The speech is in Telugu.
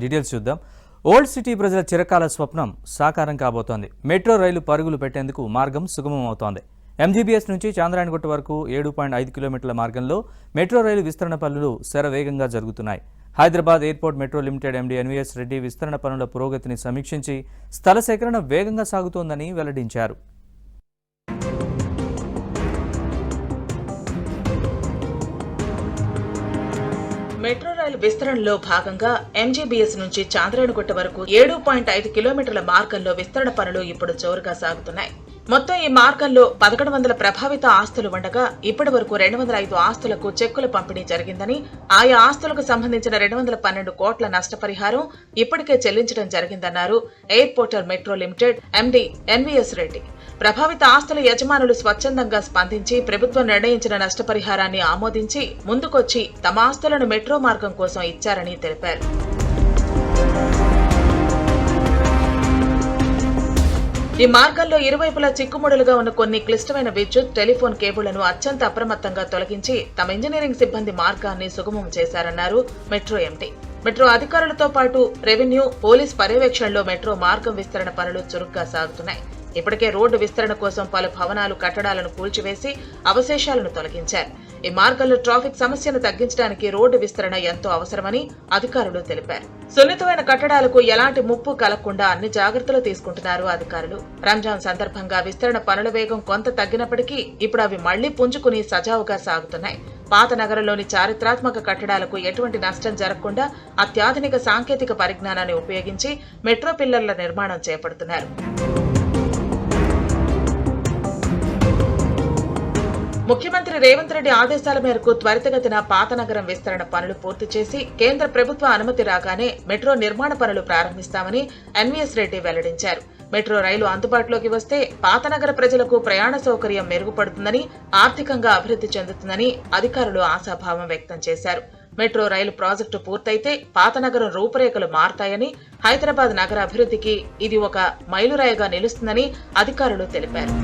డీటెయిల్స్ చూద్దాం. ఓల్డ్ సిటీ ప్రజల చిరకాల స్వప్నం సాకారం కాబోతోంది. మెట్రో రైలు పరుగులు పెట్టేందుకు మార్గం సుగమం అవుతోంది. ఎంజీబీఎస్ నుంచి చాంద్రాయణగుట్ట వరకు 7.5 కిలోమీటర్ల మార్గంలో మెట్రో రైలు విస్తరణ పనులు శరవేగంగా జరుగుతున్నాయి. Hyderabad airport metro limited MD NVS Reddy విస్తరణ పనుల పురోగతిని సమీక్షించి స్థల సేకరణ వేగంగా సాగుతోందని వెల్లడించారు. మెట్రో రైలు విస్తరణలో భాగంగా ఎంజీబీఎస్ నుంచి చాంద్రాయణగుట్ట వరకు 7.5 కిలోమీటర్ల మార్గంలో విస్తరణ పనులు ఇప్పుడు జోరుగా సాగుతున్నాయి. మొత్తం ఈ మార్గంలో 1100 ప్రభావిత ఆస్తులు ఉండగా ఇప్పటి వరకు 205 ఆస్తులకు చెక్కుల పంపిణీ జరిగిందని, ఆయా ఆస్తులకు సంబంధించిన 212 కోట్ల నష్టపరిహారం ఇప్పటికే చెల్లించడం జరిగిందన్నారు airport metro limited MD NVS Reddy. ప్రభావిత ఆస్తుల యజమానులు స్వచ్ఛందంగా స్పందించి ప్రభుత్వం నిర్ణయించిన నష్టపరిహారాన్ని ఆమోదించి ముందుకొచ్చి తమ ఆస్తులను మెట్రో మార్గం కోసం ఇచ్చారని తెలిపారు. ఈ మార్గంలో ఇరువైపులా చిక్కుముడులుగా ఉన్న కొన్ని క్లిష్టమైన విద్యుత్, టెలిఫోన్ కేబుళ్లను అత్యంత అప్రమత్తంగా తొలగించి తమ ఇంజనీరింగ్ సిబ్బంది మార్గాన్ని సుగమం చేశారన్నారు మెట్రో ఎండీ. మెట్రో అధికారులతో పాటు రెవెన్యూ, పోలీస్ పర్యవేక్షణలో మెట్రో మార్గం విస్తరణ పనులు చురుగ్గా సాగుతున్నాయి. ఇప్పటికే రోడ్డు విస్తరణ కోసం పలు భవనాలు, కట్టడాలను కూల్చివేసి అవశేషాలను తొలగించారు. ఈ మార్గంలో ట్రాఫిక్ సమస్యను తగ్గించడానికి రోడ్డు విస్తరణ ఎంతో అవసరమని అధికారులు తెలిపారు. సున్నితమైన కట్టడాలకు ఎలాంటి ముప్పు కలగకుండా అన్ని జాగ్రత్తలు తీసుకుంటున్నారు అధికారులు. రంజాన్ సందర్భంగా విస్తరణ పనుల వేగం కొంత తగ్గినప్పటికీ ఇప్పుడు అవి మళ్లీ పుంజుకుని సజావుగా సాగుతున్నాయి. పాత నగరంలోని చారిత్రాత్మక కట్టడాలకు ఎటువంటి నష్టం జరగకుండా అత్యాధునిక సాంకేతిక పరిజ్ఞానాన్ని ఉపయోగించి మెట్రో పిల్లర్ల నిర్మాణం చేపడుతున్నారు. ముఖ్యమంత్రి రేవంత్ రెడ్డి ఆదేశాల మేరకు త్వరితగతిన పాత నగరం విస్తరణ పనులు పూర్తి చేసి కేంద్ర ప్రభుత్వ అనుమతి రాగానే మెట్రో నిర్మాణ పనులు ప్రారంభిస్తామని ఎన్వీఎస్ రెడ్డి వెల్లడించారు. మెట్రో రైలు అందుబాటులోకి వస్తే పాత నగర ప్రజలకు ప్రయాణ సౌకర్యం మెరుగుపడుతుందని, ఆర్థికంగా అభివృద్ధి చెందుతుందని అధికారులు ఆశాభావం వ్యక్తం చేశారు. మెట్రో రైలు ప్రాజెక్టు పూర్తయితే పాత నగరం రూపురేఖలు మారతాయని, హైదరాబాద్ నగర అభివృద్ధికి ఇది ఒక మైలురాయిగా నిలుస్తుందని అధికారులు తెలిపారు.